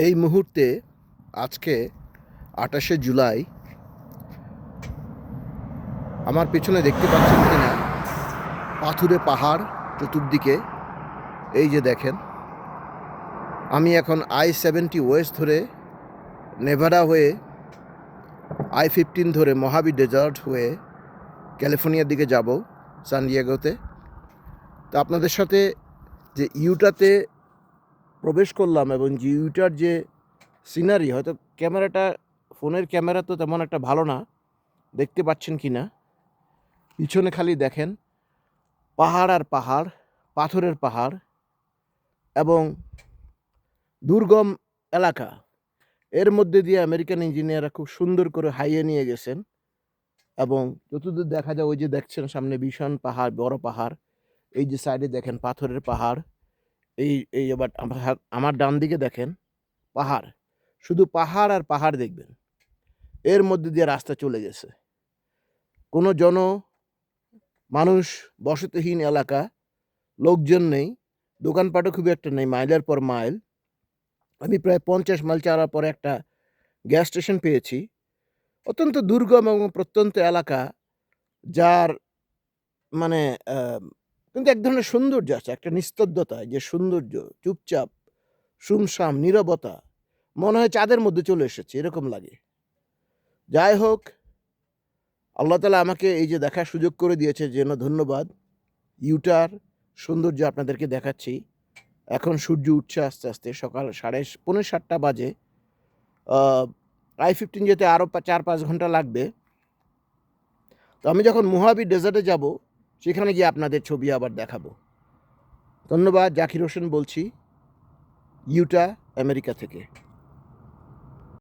এই মুহূর্তে আজকে ২৮শে জুলাই আমার পেছনে দেখতে পাচ্ছেন কিনা পাথুরে পাহাড় চতুর্দিকে। এই যে দেখেন, আমি এখন I-70 ওয়েস্ট ধরে নেভাডা হয়ে I-15 ধরে মহাবি ডেজার্ট হয়ে ক্যালিফোর্নিয়ার দিকে যাব, সান ডিয়েগোতে। তো আপনাদের সাথে যে ইউটাতে প্রবেশ করলাম এবং যে ইউটার যে সিনারি, হয়তো ক্যামেরাটা, ফোনের ক্যামেরা তো তেমন একটা ভালো না, দেখতে পাচ্ছেন কি না পিছনে খালি দেখেন পাহাড় আর পাহাড়, পাথরের পাহাড় এবং দুর্গম এলাকা। এর মধ্যে দিয়ে আমেরিকান ইঞ্জিনিয়াররা খুব সুন্দর করে হাইয়ে নিয়ে গেছেন এবং যতদূর দেখা যায় ওই যে দেখছেন সামনে ভীষণ পাহাড়, বড় পাহাড়। এই যে সাইডে দেখেন পাথরের পাহাড়। এই এই এবার আমার ডান দিকে দেখেন পাহাড়, শুধু পাহাড় আর পাহাড় দেখবেন। এর মধ্যে দিয়ে রাস্তা চলে গেছে, কোনো মানুষ বসতিহীন এলাকা, লোকজন নেই, দোকানপাটও খুব একটা নেই, মাইলের পর মাইল। আমি প্রায় 50 মাইল চালার পরে একটা গ্যাস স্টেশন পেয়েছি। অত্যন্ত দুর্গম এবং প্রত্যন্ত এলাকা, যার মানে কিন্তু এক ধরনের সৌন্দর্য আছে, একটা নিস্তব্ধতা, যে সৌন্দর্য, চুপচাপ, সুমসাম, নীরবতা, মনে হয় চাঁদের মধ্যে চলে এসেছে, এরকম লাগে। যাই হোক, আল্লাহ তাআলা আমাকে এই যে দেখার সুযোগ করে দিয়েছে, জন্য ধন্যবাদ। ইউটার সৌন্দর্য আপনাদেরকে দেখাচ্ছি। এখন সূর্য উঠছে আস্তে আস্তে, সকাল 7:30 বাজে। I-15 যেতে আরও 4-5 ঘন্টা লাগবে। তো আমি যখন মোহাবি ডেজার্টে যাব, সেখানে গিয়ে আপনাদের ছবি আবার দেখাবো। ধন্যবাদ। জাকির হোসেন বলছি, ইউটা, আমেরিকা থেকে।